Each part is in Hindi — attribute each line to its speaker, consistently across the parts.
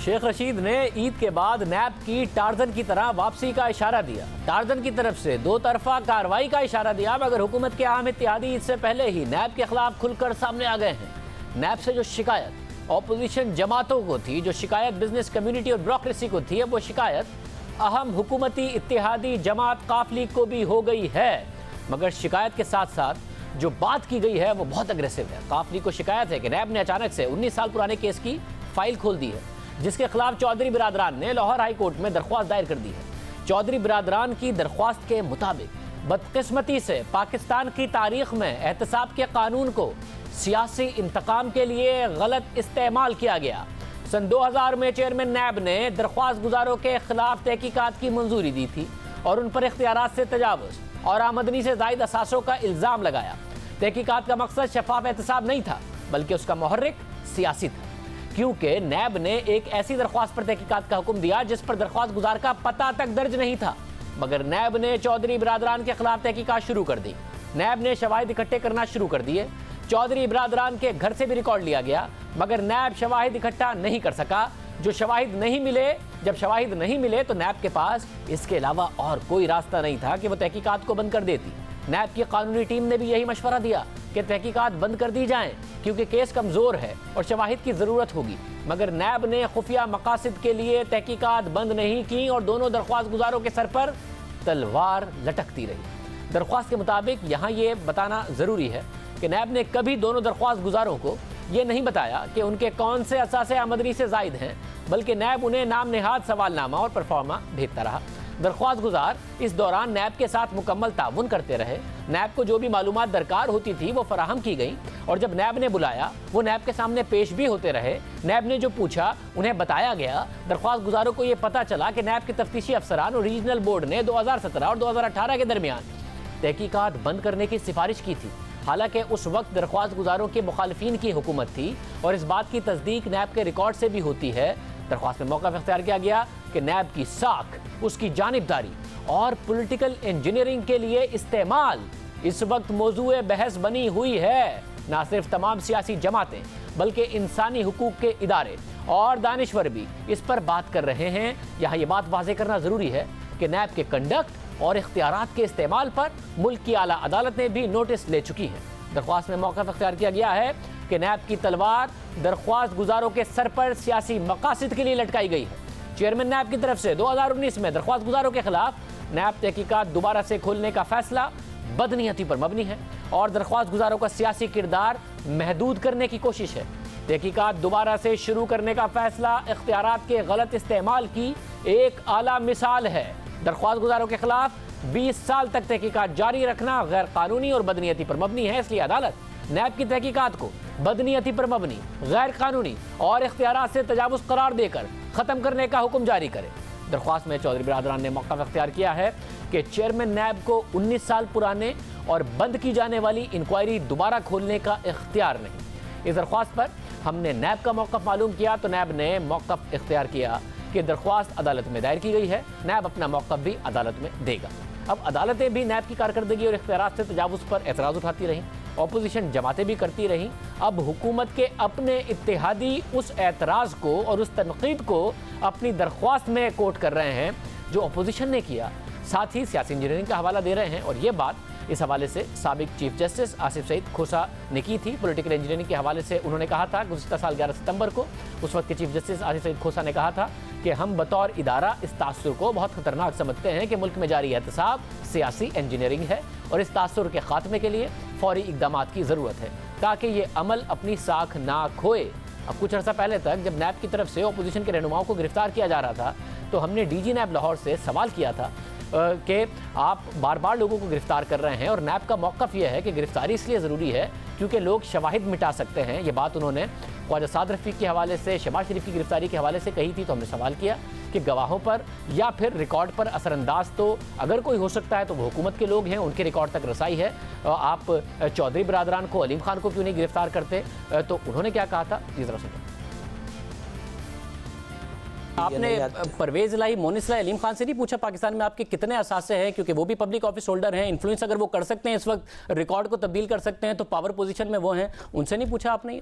Speaker 1: शेख रशीद ने ईद के बाद नैब की टार्जन की तरह वापसी का इशारा दिया। टार्जन की तरफ से दो तरफा कार्रवाई का इशारा दिया, मगर हुकूमत के अहम इत्तेहादी ईद से पहले ही नैब के खिलाफ खुलकर सामने आ गए हैं। नैब से जो शिकायत ऑपोजिशन जमातों को थी, जो शिकायत बिजनेस कम्युनिटी और ब्यूरोक्रेसी को थी, अब वो शिकायत अहम हुकूमती इत्तेहादी जमात काफ लीग को भी हो गई है। मगर शिकायत के साथ साथ जो बात की गई है वो बहुत अग्रेसिव है। काफ लीग को शिकायत है कि नैब ने अचानक से 19 साल पुराने केस की फाइल खोल दी है, जिसके खिलाफ चौधरी बिरादरान ने लाहौर हाई कोर्ट में दरख्वास्त दायर कर दी है। चौधरी बिरादरान की दरख्वास्त के मुताबिक बदकिस्मती से पाकिस्तान की तारीख में एहतसाब के कानून को सियासी इंतकाम के लिए गलत इस्तेमाल किया गया। सन 2000 में चेयरमैन नैब ने दरख्वास्त गुजारों के खिलाफ तहकीकात की मंजूरी दी थी और उन पर इख्तियारात से तजावुज़ और आमदनी से ज़ायद असासों का इल्ज़ाम लगाया। तहकीकात का मकसद शफाफ एहतसाब नहीं था, बल्कि उसका मुहर्रिक सियासी था, क्योंकि नैब ने एक ऐसी दरख्वास्त पर तहकीकात का हुक्म दिया जिस पर दरख्वास्त गुजार का पता तक दर्ज नहीं था। मगर नैब ने चौधरी बिरादरान के खिलाफ तहकीकात शुरू कर दी। नैब ने शवाहिद इकट्ठे करना शुरू कर दिए। चौधरी बिरादरान के घर से भी रिकॉर्ड लिया गया, मगर नैब शवाहिद इकट्ठा नहीं कर सका। जब शवाहिद नहीं मिले तो नैब के पास इसके अलावा और कोई रास्ता नहीं था कि वो तहकीकात को बंद कर देती। नैब की कानूनी टीम ने भी यही मशवरा दिया कि तहकीकात बंद कर दी जाएं, क्योंकि केस कमज़ोर है और शवाहिद की ज़रूरत होगी। मगर नैब ने खुफिया मकासद के लिए तहकीकात बंद नहीं की और दोनों दरख्वास्त गुजारों के सर पर तलवार लटकती रही। दरख्वास्त के मुताबिक यहाँ ये बताना ज़रूरी है कि नैब ने कभी दोनों दरख्वास्त गुजारों को ये नहीं बताया कि उनके कौन से असासे आमदनी से जायद हैं, बल्कि नैब उन्हें नाम नेहाद सवालनामा और परफॉर्मा भेजता रहा। दरख्वास्त गुजार इस दौरान नैब के साथ मुकम्मल ताउन करते रहे। नैब को जो भी मालूमात दरकार होती थी वो फराहम की गई और जब नैब ने बुलाया वो नैब के सामने पेश भी होते रहे। नैब ने जो पूछा उन्हें बताया गया। दरख्वास्त गुजारों को ये पता चला कि नैब के तफ्तीशी अफसरान और रीजनल बोर्ड ने 2017 और 2018 के दरमियान तहकीकात बंद करने की सिफारिश की थी। हालांकि उस वक्त दरख्वास्त गुजारों के मुखालिफिन की हुकूमत थी और इस बात की तस्दीक नैब के रिकॉर्ड से भी होती है। दरख्वास्त में मौका इख्तियार किया गया कि नैब की साख, उसकी जानिबदारी और पॉलिटिकल इंजीनियरिंग के लिए इस्तेमाल इस वक्त मौजूए बहस बनी हुई है। ना सिर्फ तमाम सियासी जमातें बल्कि इंसानी हुकूक के इदारे और दानिश्वर भी इस पर बात कर रहे हैं। यहाँ ये बात वाज़ेह करना ज़रूरी है कि नैब के कंडक्ट और इख्तियारात के इस्तेमाल पर मुल्क की आला अदालतें भी नोटिस ले चुकी हैं। दरख्वास्त में मौका इख्तियार किया गया है कि नैब की तलवार दरख्वास्त गुजारों के सर पर सियासी मकासद के लिए लटकाई गई है। चेयरमैन नैब की तरफ से 2019 में दरख्वास्त गुजारों के खिलाफ नैब तहकीकात दोबारा से खोलने का फैसला बदनीयती पर मबनी है और दरख्वास्त गुजारों का सियासी किरदार महदूद करने की कोशिश है। तहकीकात दोबारा से शुरू करने का फैसला इख्तियारात के गलत इस्तेमाल की एक आला मिसाल है। दरख्वास्त गुजारों के खिलाफ 20 साल तक तहकीकात जारी रखना गैर कानूनी और बदनीयती पर मबनी है। इसलिए अदालत नैब की तहकीकात को बदनीयती पर मबनी, गैर कानूनी और इख्तियारात से तजावुज़ करार देकर ख़त्म करने का हुक्म जारी करे। दरख्वास्त में चौधरी बिरादरान ने मौका इख्तियार किया है कि चेयरमैन नैब को 19 साल पुराने और बंद की जाने वाली इंक्वायरी दोबारा खोलने का इख्तियार नहीं। इस दरख्वास्त पर हमने नैब का मौक़िफ़ मालूम किया तो नैब ने मौक़िफ़ इख्तियार किया कि दरख्वास्त अदालत में दायर की गई है। नैब अपना मौक़िफ़ भी अदालत में देगा। अब अदालतें भी नैब की कारकर्दगी और इख्तियारात से तजावुज़ पर एतराज़ उठाती रहीं, ऑपोजिशन जमातें भी करती रहीं। अब हुकूमत के अपने इत्तेहादी उस एतराज़ को और उस तनकीद को अपनी दरख्वास्त में कोट कर रहे हैं जो ऑपोजिशन ने किया, साथ ही सियासी इंजीनियरिंग का हवाला दे रहे हैं। और ये बात इस हवाले से साबिक चीफ जस्टिस आसिफ सईद खोसा ने की थी। पॉलिटिकल इंजीनियरिंग के हवाले से उन्होंने कहा था गुज़िश्ता साल 11 सितंबर को, उस वक्त के चीफ जस्टिस आसिफ सईद खोसा ने कहा था कि हम बतौर इदारा इस तासुर को बहुत ख़तरनाक समझते हैं कि मुल्क में जारी एहतसाब सियासी इंजीनियरिंग है और इस तासुर के ख़ात्मे के लिए फौरी इक़दामात की ज़रूरत है ताकि ये अमल अपनी साख ना खोए। अब कुछ अर्सा पहले तक जब नैब की तरफ से अपोजिशन के रहनुमाओं को गिरफ्तार किया जा रहा था तो हमने डीजी नैब लाहौर से सवाल किया था कि आप बार बार लोगों को गिरफ्तार कर रहे हैं और नैब का मौक़िफ़ यह है कि गिरफ्तारी इसलिए ज़रूरी है क्योंकि लोग शवाहिद मिटा सकते हैं। ये बात उन्होंने ख्वाजा साद रफ़ीक के हवाले से, शहबाज शरीफ की गिरफ्तारी के हवाले से कही थी। तो हमने सवाल किया कि गवाहों पर या फिर रिकॉर्ड पर असरअंदाज तो अगर कोई हो सकता है तो वो हुकूमत के लोग हैं, उनके रिकॉर्ड तक रसाई है। आप चौधरी बिरादरान को, अलीम खान को क्यों नहीं गिरफ्तार करते? तो उन्होंने क्या कहा था, ये ज़रा सुनिए। आपने परवेज इलाही, मोनिस इलाही, अलीम खान से नहीं पूछा पाकिस्तान में आपके कितने असासे हैं, क्योंकि वो भी पब्लिक ऑफिस होल्डर हैं, इन्फ्लुएंस अगर वो कर सकते हैं, इस वक्त रिकॉर्ड को तब्दील कर सकते हैं, तो पावर पोजीशन में वो हैं, उनसे नहीं पूछा आपने?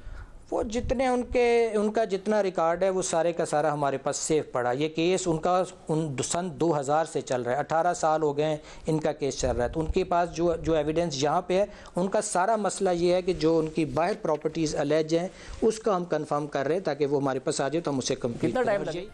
Speaker 2: वो जितने उनका जितना रिकॉर्ड है वो सारे का सारा हमारे पास सेफ पड़ा। ये केस उनका सन 2000 से चल रहा है, 18 साल हो गए इनका केस चल रहा है। तो उनके पास जो एविडेंस यहाँ पे है, उनका सारा मसला ये है कि जो उनकी बाहर प्रॉपर्टीज़ अलेज हैं उसका हम कंफर्म कर रहे हैं ताकि वो हमारे पास आ जाए तो हम उसे कंप्लीट करें।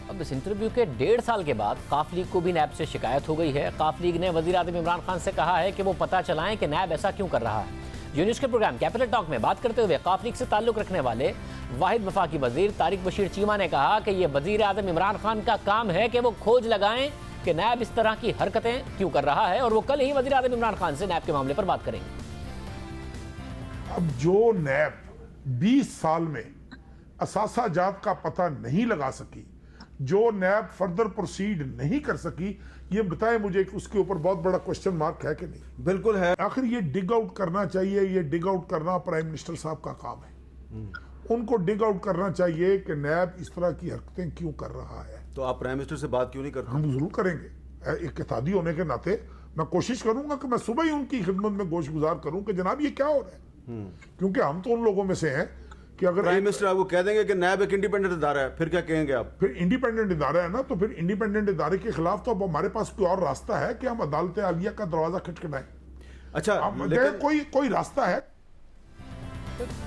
Speaker 1: अब इस इंटरव्यू के 1.5 साल के बाद काफ लीग को भी नैब से शिकायत हो गई है। काफ लीग ने वज़ीर आज़म इमरान खान से कहा है कि वो पता चलाएं कि नैब ऐसा क्यों कर रहा है। यूनिस के प्रोग्राम कैपिटल टॉक में बात करते हुए काफ लीग से ताल्लुक़ रखने वाले वाहिद वफाकी वज़ीर तारिक बशीर चीमा ने कहा कि ये वज़ीर आज़म इमरान खान का काम है कि वो खोज लगाएं कि नैब इस तरह की हरकतें क्यों कर रहा है, और वो कल ही वज़ीर आज़म इमरान खान से नैब के मामले पर बात करेंगे।
Speaker 3: अब जो नैब 20 साल में असासा जात का पता नहीं लगा सकी, जो नैब फर्दर प्रोसीड नहीं कर सकी, ये बताएं मुझे कि उसके ऊपर बहुत बड़ा क्वेश्चन मार्क है कि नहीं?
Speaker 4: बिल्कुल है।
Speaker 3: आखिर ये डिग आउट करना चाहिए, ये डिग आउट करना प्राइम मिनिस्टर साहब का काम है। उनको डिग आउट करना चाहिए कि नैब इस तरह की हरकतें क्यों कर रहा है।
Speaker 4: तो आप प्राइम मिनिस्टर से बात क्यों नहीं करते?
Speaker 3: हम जरूर करेंगे, एक इत्तेहादी होने के नाते मैं कोशिश करूंगा कि मैं सुबह ही उनकी खिदमत में गोश गुजार करूं कि जनाब ये क्या हो रहा है, क्योंकि हम तो उन लोगों में से हैं कि अगर
Speaker 4: प्राइम मिनिस्टर आपको कह देंगे कि नैब एक इंडिपेंडेंट इदारा है, फिर क्या कहेंगे आप?
Speaker 3: फिर इंडिपेंडेंट इदारा है ना, तो फिर इंडिपेंडेंट इदारे के खिलाफ तो अब हमारे पास कोई और रास्ता है कि हम अदालत आलिया का दरवाजा खटखटाएं?
Speaker 4: अच्छा,
Speaker 3: लेकिन कोई रास्ता है?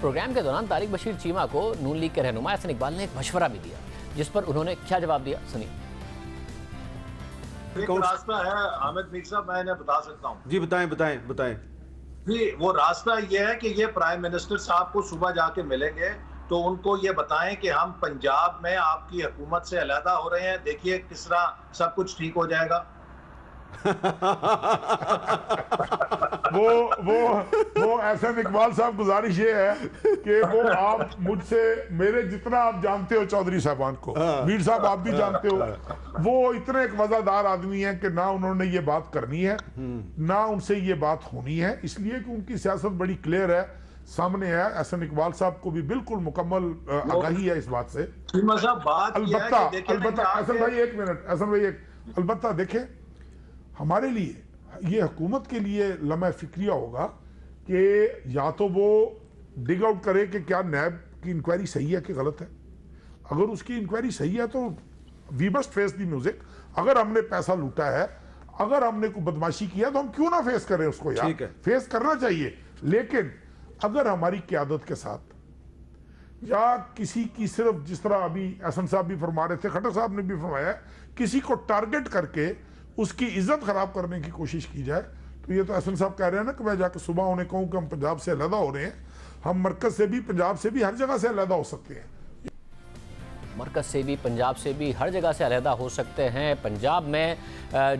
Speaker 1: प्रोग्राम के दौरान तारिक बशीर चीमा को नून लीग के रहनुमा हसन इकबाल ने एक मशवरा भी दिया, जिस पर उन्होंने क्या जवाब दिया, सुनिए।
Speaker 5: एक रास्ता है हामिद मीर साहब, मैं इन्हें बता सकता हूँ
Speaker 4: जी। बताएं
Speaker 5: जी। वो रास्ता ये है कि ये प्राइम मिनिस्टर साहब को सुबह जाके मिलेंगे तो उनको ये बताएं कि हम पंजाब में आपकी हुकूमत से अलहदा हो रहे हैं, देखिए किस तरह सब कुछ ठीक हो जाएगा।
Speaker 3: वो एहसन इकबाल साहब, गुजारिश ये है कि वो आप मुझसे, मेरे जितना आप जानते हो चौधरी साहबान को, मीर साहब आप भी जानते हो, वो इतने एक वफादार आदमी हैं कि ना उन्होंने ये बात करनी है ना उनसे ये बात होनी है, इसलिए कि उनकी सियासत बड़ी क्लियर है, सामने है। एहसन इकबाल साहब को भी बिल्कुल मुकम्मल आगाही है इस बात से। अलबत्ता एहसन भाई एक मिनट, एहसन भाई अलबत्ता देखें, हमारे लिए ये हुकूमत के लिए लम्हा फिक्रिया होगा कि या तो वो डिग आउट करे कि क्या नैब की इंक्वायरी सही है कि गलत है। अगर उसकी इंक्वायरी सही है तो we must face the music. अगर हमने पैसा लूटा है, अगर हमने कोई बदमाशी किया तो हम क्यों ना फेस करें उसको यार, फेस करना चाहिए। लेकिन अगर हमारी क़यादत के साथ या किसी की सिर्फ, जिस तरह अभी एहसन साहब भी फरमा रहे थे, खट्टर साहब ने भी फरमाया, किसी को टारगेट करके उसकी इज्जत खराब करने की कोशिश की जाए, तो ये तो एहसन साहब कह रहे हैं ना कि मैं जाकर सुबह उन्हें कहूँ कि हम पंजाब से अलहदा हो रहे हैं। हम मरकज से भी, पंजाब से भी, हर जगह से अलहदा हो सकते हैं।
Speaker 1: मरकज़ से भी, पंजाब से भी, हर जगह से अलहदा हो सकते हैं। पंजाब में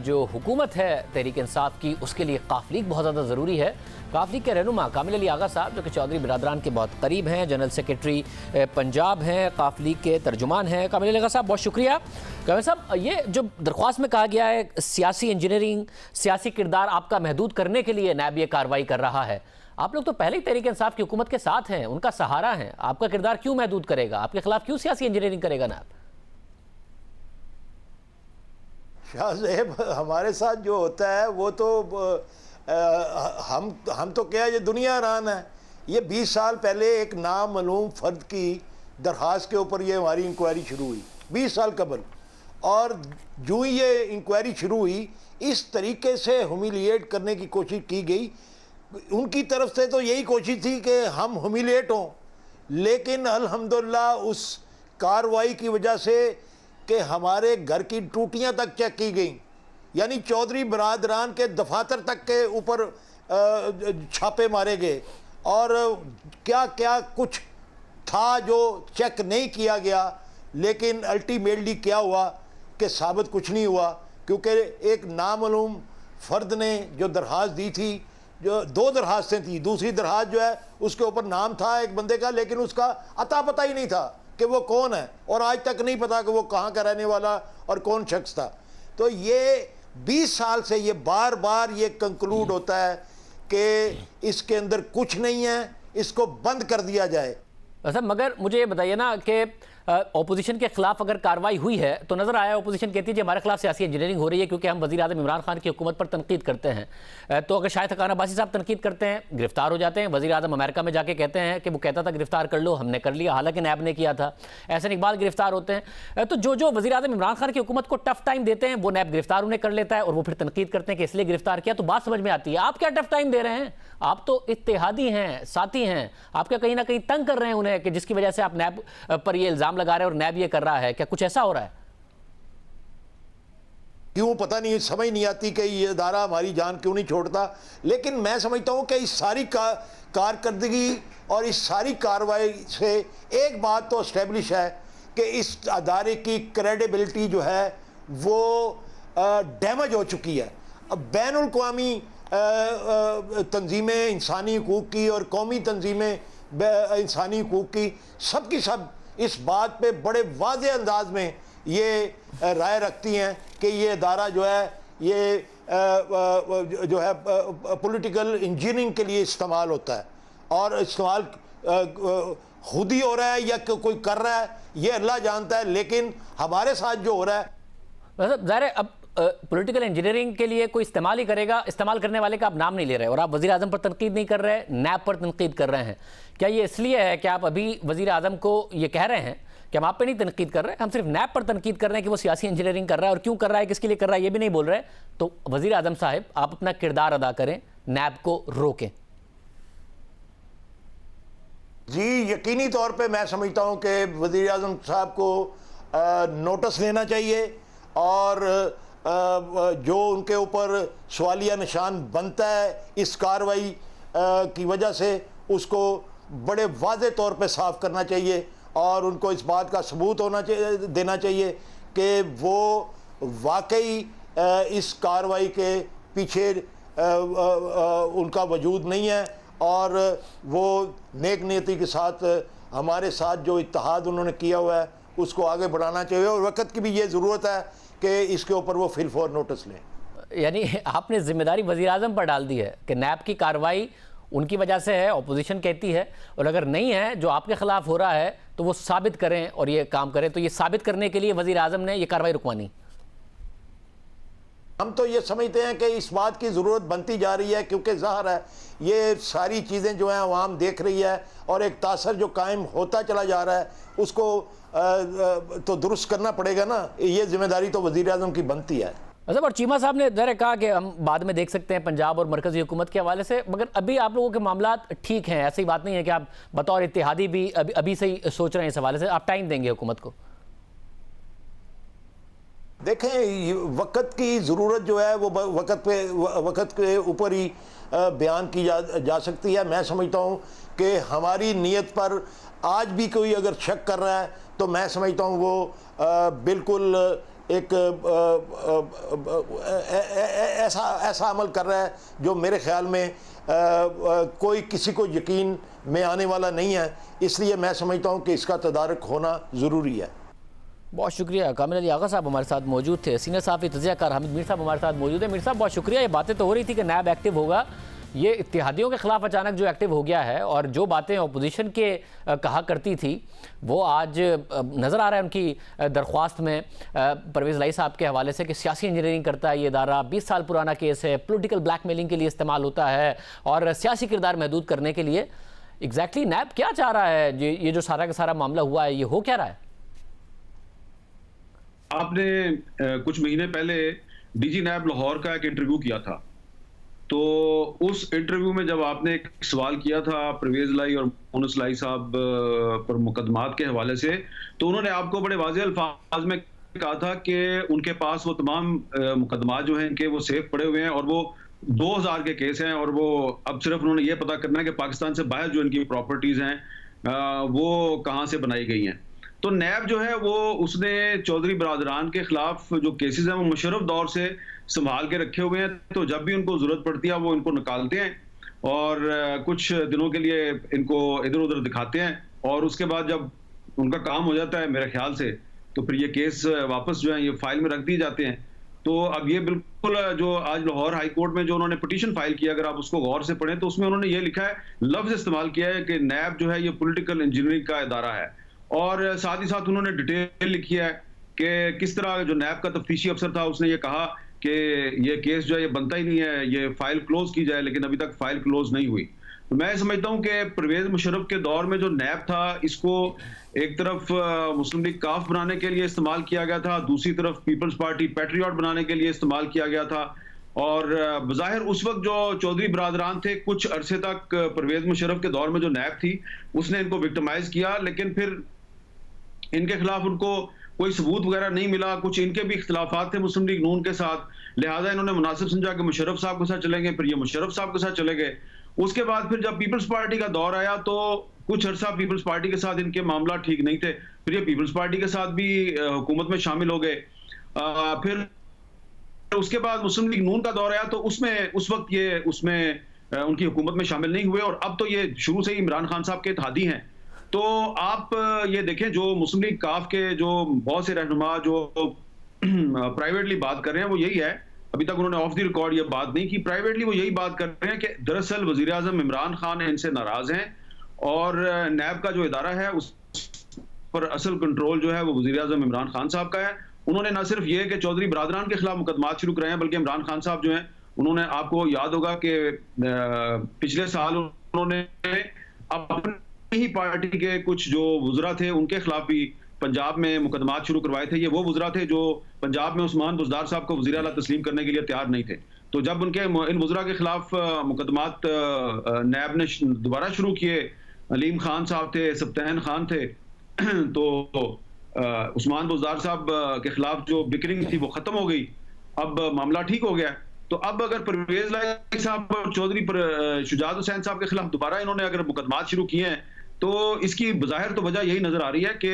Speaker 1: जो हुकूमत है तहरीक इंसाफ की, उसके लिए काफ लीग बहुत ज़्यादा ज़रूरी है। काफ लीग के रहनुमा कामिल अली आगा साहब, जो कि चौधरी बिरादरान के बहुत करीब हैं, जनरल सेक्रेटरी पंजाब हैं, काफ लीग के तर्जुमान हैं। कामिल अली आगा साहब बहुत शुक्रिया। कामिल साहब, ये जो दरख्वास्त में कहा गया है सियासी इंजीनियरिंग, सियासी किरदार आपका महदूद करने के लिए नैब ये कार्रवाई कर रहा है, आप लोग तो पहले ही तहरीक इंसाफ की हुकूमत के साथ हैं, उनका सहारा हैं, आपका किरदार क्यों महदूद करेगा, आपके खिलाफ क्यों सियासी इंजीनियरिंग करेगा नैब?
Speaker 6: शाहजेब, हमारे साथ जो होता है वो तो हम तो क्या, ये दुनिया हैरान है। ये 20 साल पहले एक नामालूम फ़र्द की दरख्वास्त के ऊपर ये हमारी इंक्वायरी शुरू हुई, 20 साल कबल, और जो ही ये इंक्वायरी शुरू हुई, इस तरीके से ह्यूमिलिएट करने की कोशिश की गई। उनकी तरफ से तो यही कोशिश थी कि हम ह्यूमिलिएट हों, लेकिन अल्हम्दुलिल्लाह उस कार्रवाई की वजह से कि हमारे घर की टूटियां तक चेक की गई, यानी चौधरी बिरादरान के दफातर तक के ऊपर छापे मारे गए, और क्या क्या कुछ था जो चेक नहीं किया गया। लेकिन अल्टीमेटली क्या हुआ कि साबित कुछ नहीं हुआ, क्योंकि एक नामालूम फ़र्द ने जो दरख्वास्त दी थी, जो 2 दरख्वास्तें थी, दूसरी दरख्वास्त जो है उसके ऊपर नाम था एक बंदे का, लेकिन उसका अता पता ही नहीं था कि वो कौन है, और आज तक नहीं पता कि वो कहाँ का रहने वाला और कौन शख्स था। तो ये 20 साल से ये बार बार ये कंक्लूड होता है कि इसके अंदर कुछ नहीं है, इसको बंद कर दिया जाए।
Speaker 1: अच्छा, मगर मुझे ये बताइए ना कि ऑपोजिशन के खिलाफ अगर कार्रवाई हुई है तो नजर आया ऑपोजिशन कहती है कि हमारे खिलाफ सियासी इंजीनियरिंग हो रही है क्योंकि हम वज़ीर आज़म इमरान खान की हुकूमत पर तनकीद करते हैं। तो अगर शाहिद हक़ान अब्बासी साहब तनकीद करते हैं, गिरफ्तार हो जाते हैं, वज़ीर आज़म अमेरिका में जाके कहते हैं कि वो कहता था गिरफ्तार कर लो, हमने कर लिया, हालांकि नैब ने किया था, एहसन इकबाल गिरफ्तार होते हैं। तो जो वज़ीर आज़म इमरान खान की हुकूमत को टफ टाइम देते हैं वो नैब गिरफ्तार उन्हें कर लेता है और वो फिर तनकीद करते हैं कि इसलिए गिरफ्तार किया। तो बात समझ में आती है, आप क्या टफ टाइम दे रहे हैं? आप तो इत्तेहादी हैं, साथी हैं, आप क्या कहीं ना कहीं तंग कर रहे हैं उन्हें कि जिसकी वजह से आप नैब पर ये इल्जाम लगा रहे हैं और नैब ये कर रहा है? क्या कुछ ऐसा हो रहा है?
Speaker 6: क्यों पता नहीं, समझ नहीं आती कि ये अदारा हमारी जान क्यों नहीं छोड़ता। लेकिन मैं समझता हूँ कि इस सारी कारकर्दगी और इस सारी कार्रवाई से एक बात तो इस्टेब्लिश है कि इस अदारे की क्रेडिबिलिटी जो है वो डैमेज हो चुकी है। अब बैनुल अक़वामी तंजीमें इंसानी हकूक़ की और कौमी तंजीमें इंसानी हकूक़ की सबकी सब इस बात पे बड़े वाज़े अंदाज में ये राय रखती हैं कि ये अदारा जो है ये जो है पॉलिटिकल इंजीनियरिंग के लिए इस्तेमाल होता है, और इस्तेमाल खुद ही हो रहा है या कोई कर रहा है ये अल्लाह जानता है। लेकिन हमारे साथ जो हो रहा है,
Speaker 1: मतलब ज़ाहिर है अब पॉलिटिकल इंजीनियरिंग के लिए कोई इस्तेमाल ही करेगा, इस्तेमाल करने वाले का आप नाम नहीं ले रहे और आप वज़ीर आज़म पर तनकीद नहीं कर रहे, नैब पर तनकीद कर रहे हैं। क्या ये इसलिए है कि आप अभी वज़ीर आज़म को ये कह रहे हैं कि हम आप पे नहीं तनकीद कर रहे, हम सिर्फ नैब पर तनकीद कर रहे हैं कि वो सियासी इंजीनियरिंग कर रहा है, और क्यों कर रहा है, किसके लिए कर रहा है, ये भी नहीं बोल रहे? तो वज़ीर आज़म साहब आप अपना किरदार अदा करें, नैब को रोकें।
Speaker 6: जी यकीनी तौर पे मैं समझता हूँ कि वज़ीर आज़म साहब को नोटिस लेना चाहिए और जो उनके ऊपर सवालिया निशान बनता है इस कार्रवाई की वजह से उसको बड़े वाज़े तौर पे साफ करना चाहिए और उनको इस बात का सबूत होना चाहिए, देना चाहिए कि वो वाकई इस कार्रवाई के पीछे उनका वजूद नहीं है और वो नेक नीयति के साथ हमारे साथ जो इत्तेहाद उन्होंने किया हुआ है उसको आगे बढ़ाना चाहिए। और वक्त की भी ये ज़रूरत है कि इसके ऊपर वो फिल फॉर नोटिस लें।
Speaker 1: यानी आपने जिम्मेदारी वज़ीर आज़म पर डाल दी है कि नैब की कार्रवाई उनकी वजह से है, ऑपोजिशन कहती है, और अगर नहीं है जो आपके खिलाफ हो रहा है तो वो साबित करें और ये काम करें। तो ये साबित करने के लिए वज़ीर आज़म ने ये कार्रवाई रुकवानी।
Speaker 6: हम तो ये समझते हैं कि इस बात की ज़रूरत बनती जा रही है क्योंकि ज़ाहिर है ये सारी चीज़ें जो हैं अवाम देख रही है और एक तासर जो कायम होता चला जा रहा है उसको तो दुरुस्त करना पड़ेगा ना। ये जिम्मेदारी तो वज़ीर आज़म की बनती है।
Speaker 1: मतलब और चीमा साहब ने ज़रा कहा कि हम बाद में देख सकते हैं पंजाब और मरकज़ी हुकूमत के हवाले से, मगर अभी आप लोगों के मामला ठीक हैं, ऐसी बात नहीं है कि आप बतौर इत्तेहादी भी अभी से ही सोच रहे हैं इस हवाले से, आप टाइम देंगे हुकूमत को?
Speaker 6: देखें वक़्त की ज़रूरत जो है वो वक़्त के ऊपर ही बयान की जा सकती है। मैं समझता हूँ कि हमारी नीयत पर आज भी कोई अगर शक कर रहा है तो मैं समझता हूँ वो बिल्कुल एक ऐसा अमल कर रहा है जो मेरे ख्याल में कोई किसी को यकीन में आने वाला नहीं है। इसलिए मैं समझता हूँ कि इसका तदारुक होना ज़रूरी है।
Speaker 1: बहुत शुक्रिया। कामिल अली आगा साहब हमारे साथ मौजूद थे। सीनियर साहब तज़कियाकार हामिद मीर साहब हमारे साथ मौजूद है। मीर साहब बहुत शुक्रिया। ये बातें तो हो रही थी कि नैब एक्टिव होगा, ये इत्तेहादियों के खिलाफ अचानक जो एक्टिव हो गया है और जो बातें अपोजिशन के कहा करती थी वो आज नज़र आ रहा है उनकी दरख्वास्त में परवेज़ लाई साहब के हवाले से कि सियासी इंजीनियरिंग करता है ये इदारा, 20 साल पुराना केस है, पॉलिटिकल ब्लैकमेलिंग के लिए इस्तेमाल होता है और सियासी किरदार महदूद करने के लिए। एग्जैक्टली नैब क्या चाह रहा है? ये जो सारा का सारा मामला हुआ है ये हो क्या रहा है?
Speaker 7: आपने कुछ महीने पहले डीजी नैब लाहौर का एक इंटरव्यू किया था, तो उस इंटरव्यू में जब आपने एक सवाल किया था परवेज़ लाई और मोनस लाई साहब पर मुकदमात के हवाले से, तो उन्होंने आपको बड़े वाज़ेह अल्फाज में कहा था कि उनके पास वो तमाम मुकदमात जो हैं इनके वो सेफ पड़े हुए हैं और वो 2000 के केस हैं और वो अब सिर्फ उन्होंने ये पता करना है कि पाकिस्तान से बाहर जो इनकी प्रॉपर्टीज़ हैं वो कहाँ से बनाई गई हैं। तो नैब जो है वो उसने चौधरी बरादरान के खिलाफ जो केसेस हैं वो मुशर्रफ दौर से संभाल के रखे हुए हैं, तो जब भी उनको ज़रूरत पड़ती है वो इनको निकालते हैं और कुछ दिनों के लिए इनको इधर उधर दिखाते हैं और उसके बाद जब उनका काम हो जाता है मेरे ख्याल से तो फिर ये केस वापस जो है ये फाइल में रख दिए जाते हैं। तो अब ये बिल्कुल जो आज लाहौर हाई कोर्ट में जो उन्होंने पिटीशन फाइल किया, अगर आप उसको गौर से पढ़ें तो उसमें उन्होंने ये लिखा है, लफ्ज़ इस्तेमाल किया है कि नैब जो है ये पॉलिटिकल इंजीनियरिंग का इदारा है और साथ ही साथ उन्होंने डिटेल लिखी है कि किस तरह जो नैब का तफ्तीशी अफसर था उसने ये कहा कि ये केस जो है ये बनता ही नहीं है, ये फाइल क्लोज की जाए, लेकिन अभी तक फाइल क्लोज नहीं हुई। तो मैं समझता हूं कि परवेज मुशर्रफ के दौर में जो नैब था इसको एक तरफ मुस्लिम लीग काफ बनाने के लिए इस्तेमाल किया गया था, दूसरी तरफ पीपल्स पार्टी पैट्रियट बनाने के लिए इस्तेमाल किया गया था। और बज़ाहिर उस वक्त जो चौधरी बरादरान थे, कुछ अरसे तक परवेज मुशर्रफ के दौर में जो नैब थी उसने इनको विक्टिमाइज किया, लेकिन फिर इनके खिलाफ उनको कोई सबूत वगैरह नहीं मिला। कुछ इनके भी इख्तिलाफात थे मुस्लिम लीग नून के साथ, लिहाजा इन्होंने मुनासिब समझा कि मुशर्रफ साहब के साथ चलेंगे, फिर ये मुशर्रफ साहब के साथ चले गए। उसके बाद फिर जब पीपल्स पार्टी का दौर आया तो कुछ अरसा पीपल्स पार्टी के साथ इनके मामला ठीक नहीं थे, फिर ये पीपल्स पार्टी के साथ भी हुकूमत में शामिल हो गए। फिर उसके बाद मुस्लिम लीग नून का दौर आया तो उसमें उस वक्त ये उसमें उनकी हुकूमत में शामिल नहीं हुए, और अब तो ये शुरू से ही इमरान खान साहब के इत्तेहादी हैं। तो आप ये देखें, जो मुस्लिम लीग काफ के जो बहुत से रहनुमा जो प्राइवेटली बात कर रहे हैं वो यही है, अभी तक उन्होंने ऑफ द रिकॉर्ड ये बात नहीं की, प्राइवेटली वो यही बात कर रहे हैं कि दरअसल वजीर आजम इमरान खान इनसे नाराज हैं और नैब का जो इदारा है उस पर असल कंट्रोल जो है वो वजीर आजम इमरान खान साहब का है। उन्होंने न सिर्फ ये कि चौधरी बरादरान के खिलाफ मुकदमात शुरू कराए हैं, बल्कि इमरान खान साहब जो हैं उन्होंने, आपको याद होगा कि पिछले साल उन्होंने अपनी ही पार्टी के कुछ जो वुज़रा थे उनके खिलाफ भी पंजाब में मुकदमात शुरू करवाए थे। ये वो वुज़रा थे जो पंजाब में उस्मान बुज़दार साहब को वज़ीर आला तस्लीम करने के लिए तैयार नहीं थे। तो जब उनके इन वुज़रा के खिलाफ मुकदमात नैब ने दोबारा शुरू किए, अलीम खान साहब थे, सब्तैन खान थे, तो उस्मान बुज़दार साहब के खिलाफ जो बिकरिंग थी वो खत्म हो गई, अब मामला ठीक हो गया। तो अब अगर परवेज लाई साहब और चौधरी शुजात हुसैन साहब के खिलाफ दोबारा इन्होंने अगर मुकदमात शुरू किए हैं तो इसकी बज़ाहिर तो वजह यही नजर आ रही है कि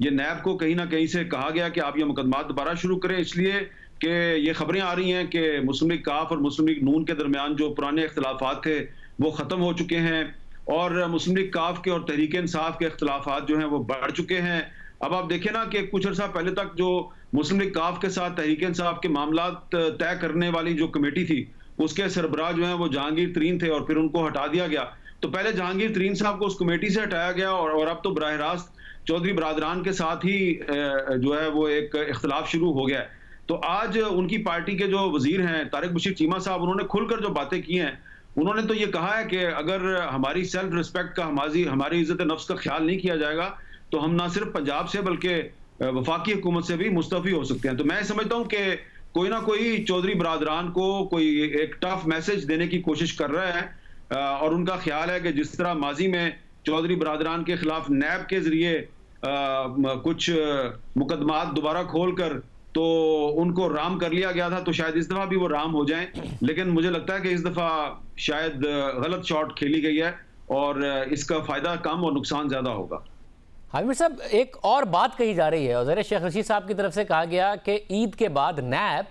Speaker 7: ये नैब को कहीं ना कहीं से कहा गया कि आप ये मुकदमात दोबारा शुरू करें, इसलिए कि ये खबरें आ रही हैं कि मुस्लिम लीग काफ और मुस्लिम लीग नून के दरमियान जो पुराने इख्तिलाफात थे वो ख़त्म हो चुके हैं, और मुस्लिम लीग काफ के और तहरीक इंसाफ के इख्तिलाफात जो हैं वो बढ़ चुके हैं। अब आप देखें ना कि कुछ अर्सा पहले तक जो मुस्लिम लीग काफ के साथ तहरीक इंसाफ के मामला तय करने वाली जो कमेटी थी उसके सरबराह जो है वो जहांगीर तरीन थे, और फिर उनको हटा दिया गया। तो पहले जहांगीर तरीन साहब को उस कमेटी से हटाया गया, और अब तो बराह रास्त चौधरी बरादरान के साथ ही जो है वो एक इख्तिलाफ शुरू हो गया है। तो आज उनकी पार्टी के जो वजीर हैं तारिक बशीर चीमा साहब, उन्होंने खुलकर जो बातें की हैं, उन्होंने तो ये कहा है कि अगर हमारी सेल्फ रिस्पेक्ट का, हमारी इज्जत नफ्स का ख्याल नहीं किया जाएगा तो हम ना सिर्फ पंजाब से बल्कि वफाकी हुकूमत से भी मुस्तफी हो सकते हैं। तो मैं समझता हूँ कि कोई ना कोई चौधरी बरादरान को कोई एक टफ मैसेज देने की कोशिश कर रहा है, और उनका ख्याल है कि जिस तरह माजी में चौधरी बरादरान के खिलाफ नैब के जरिए कुछ मुकदमात दोबारा खोलकर तो उनको राम कर लिया गया था, तो शायद इस दफा भी वो राम हो जाएं। लेकिन मुझे लगता है कि इस दफा शायद गलत शॉट खेली गई है और इसका फायदा कम और नुकसान ज्यादा होगा।
Speaker 1: हामिद साहब, एक और बात कही जा रही है, वज़ीर शेख रशीद साहब की तरफ से कहा गया कि ईद के बाद नैब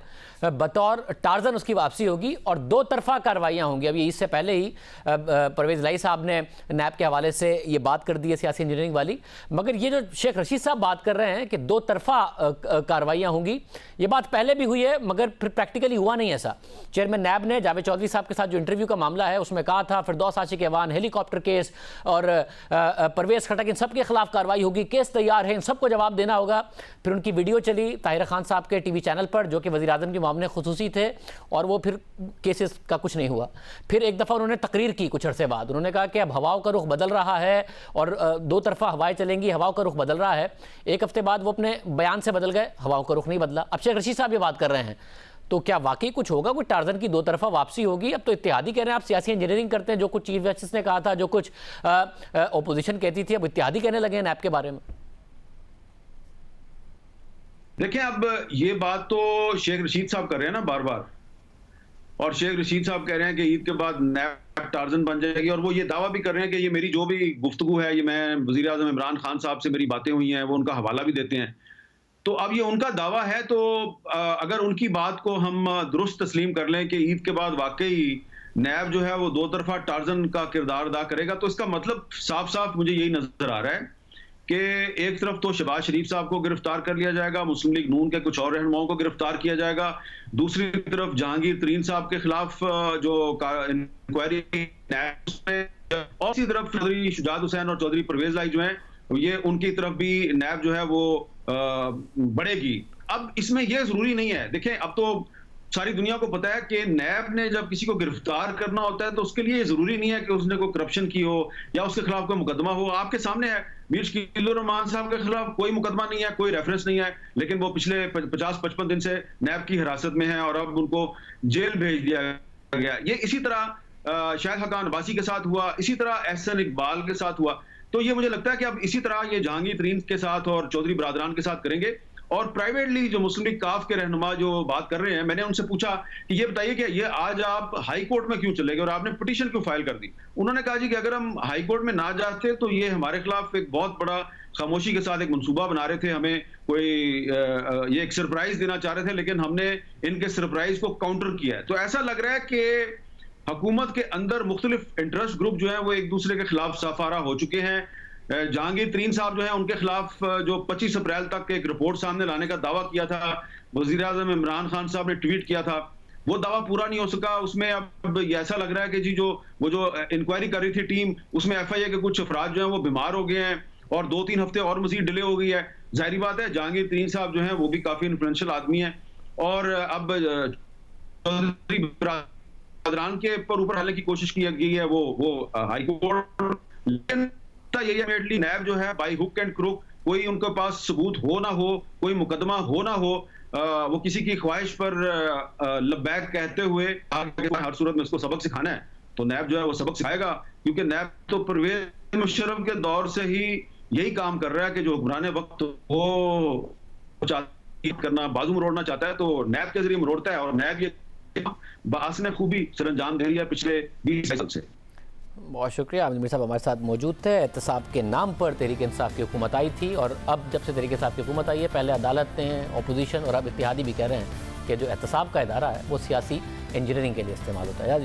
Speaker 1: बतौर टार्जन उसकी वापसी होगी और दो तरफा कार्रवाइयाँ होंगी। अभी इससे पहले ही परवेज लाई साहब ने नैब के हवाले से ये बात कर दी है सियासी इंजीनियरिंग वाली, मगर ये जो शेख रशीद साहब बात कर रहे हैं कि दो तरफा कार्रवाइयाँ होंगी, ये बात पहले भी हुई है मगर फिर प्रैक्टिकली हुआ नहीं ऐसा। चेयरमैन नैब ने जावेद चौधरी साहब के साथ जो इंटरव्यू का मामला है उसमें कहा था फिरदौस आशिक ऐवान, हेलीकॉप्टर केस और परवेज खटक, इन सब के खिलाफ कार्रवाई होगी, केस तैयार है, इन सबको जवाब देना होगा। फिर उनकी वीडियो चली ताहिर खान साहब के टीवी चैनल पर जो कि वज़ीर आज़म के मामले खुसूसी थे, और वो फिर केसेस का कुछ नहीं हुआ। फिर एक दफ़ा उन्होंने तकरीर की कुछ अरसे बाद, उन्होंने कहा कि अब हवाओं का रुख बदल रहा है और दो तरफा हवाएं चलेंगी, हवाओं का रुख बदल रहा है। एक हफ्ते बाद वो अपने बयान से बदल गए, हवाओं का रुख नहीं बदला। अब शेख रशीद साहब ये बात कर रहे हैं, तो क्या वाकई कुछ होगा, कोई टार्जन की दो तरफा वापसी होगी? अब तो इत्तेहादी कह रहे हैं, आप सियासी इंजीनियरिंग करते हैं, जो कुछ चीफ जस्टिस ने कहा था, जो कुछ ओपोजिशन कहती थी, अब इत्तेहादी कहने लगे हैं नैब के बारे में।
Speaker 7: देखिए, अब ये बात तो शेख रशीद साहब कर रहे हैं ना बार बार, और शेख रशीद साहब कह रहे हैं कि ईद के बाद नैब टार्जन बन जाएगी, और वो ये दावा भी कर रहे हैं कि ये मेरी जो भी गुफ्तगू है, ये मैं वज़ीर आज़म इमरान खान साहब से मेरी बातें हुई हैं, वो उनका हवाला भी देते हैं। तो अब ये उनका दावा है, तो अगर उनकी बात को हम दुरुस्त तस्लीम कर लें कि ईद के बाद वाकई नैब जो है वो दो तरफा टार्जन का किरदार अदा करेगा, तो इसका मतलब साफ साफ मुझे यही नजर आ रहा है कि एक तरफ तो शहबाज शरीफ साहब को गिरफ्तार कर लिया जाएगा, मुस्लिम लीग नून के कुछ और रहनुमाओं को गिरफ्तार किया जाएगा, दूसरी तरफ जहांगीर तरीन साहब के खिलाफ जो इंक्वायरी, और इसी तरफ चौधरी शुजात हुसैन और चौधरी परवेज लाई जो हैं ये उनकी तरफ भी नैब जो है वो बढ़ेगी। अब इसमें यह जरूरी नहीं है, देखें अब तो सारी दुनिया को पता है कि नैब ने जब किसी को गिरफ्तार करना होता है तो उसके लिए जरूरी नहीं है कि उसने कोई करप्शन की हो या उसके खिलाफ कोई मुकदमा हो। आपके सामने है, मीर शकील उर रहमान साहब के खिलाफ कोई मुकदमा नहीं है, कोई रेफरेंस नहीं है, लेकिन वो पिछले 50-55 दिन से नैब की हिरासत में है और अब उनको जेल भेज दिया गया। ये इसी तरह शाहिद हक्कान अब्बासी के साथ हुआ, इसी तरह एहसन इकबाल के साथ हुआ। तो ये मुझे लगता है कि अब इसी तरह ये जहांगीर तरीन के साथ और चौधरी बरादरान के साथ करेंगे। और प्राइवेटली जो मुस्लिम लीग काफ के रहनुमा जो बात कर रहे हैं, मैंने उनसे पूछा कि ये बताइए कि ये आज आप हाई कोर्ट में क्यों चले गए और आपने पिटीशन क्यों फाइल कर दी। उन्होंने कहा जी कि अगर हम हाई कोर्ट में ना जाते तो ये हमारे खिलाफ एक बहुत बड़ा खामोशी के साथ एक मंसूबा बना रहे थे, हमें कोई ये एक सरप्राइज देना चाह रहे थे, लेकिन हमने इनके सरप्राइज को काउंटर किया है। तो ऐसा लग रहा है कि हुकूमत के अंदर मुख्तलिफ इंटरेस्ट ग्रुप जो है वो एक दूसरे के खिलाफ साफारा हो चुके हैं। जहांगीर तरीन साहब जो है उनके खिलाफ जो 25 अप्रैल तक एक रिपोर्ट सामने लाने का दावा किया था, वजीर आज़म इमरान खान साहब ने ट्वीट किया था, वो दावा पूरा नहीं हो सका। उसमें अब ऐसा लग रहा है कि जी जो इंक्वायरी कर रही थी टीम, उसमें FIA के कुछ अफराद जो हैं वो बीमार हो गए हैं और 2-3 हफ्ते और मजीद डिले हो गई है। जाहिर बात है जहांगीर तरीन साहब जो हैं वो भी काफी इन्फ्लुएंशियल आदमी है और अब चौधरी बरादरान के ऊपर हालांकि कोशिश की गई है वो हाई कोर्ट, लेकिन यही है नैब जो है बाई हुक एंड क्रुक, कोई उनके पास सबूत हो ना हो, कोई मुकदमा हो ना हो, वो किसी की ख्वाहिश पर लब्बैक कहते हुए हर सूरत में उसको सबक सिखाना है तो नैब जो है वो सबक सिखाएगा। क्योंकि नैब तो परवेज मुशर्रफ के दौर से ही यही काम कर रहा है कि जो हुक्मरान वक्त वो करना बाजू मरोड़ना चाहता है तो नैब के जरिए मरोड़ता है और नैब ये बासने खूबी सरंजाम दे रही है पिछले 20 साल से।
Speaker 1: बहुत शुक्रिया। आमिर मीर साहब हमारे साथ मौजूद थे। एहतसाब के नाम पर तहरीक इंसाफ की हुकूमत आई थी और अब जब से तहरीक इंसाफ की हुकूमत आई है, पहले अदालत ने, अपोजिशन और अब इत्तेहादी भी कह रहे हैं कि जो एहतसाब का इदारा है वो सियासी इंजीनियरिंग के लिए इस्तेमाल होता है।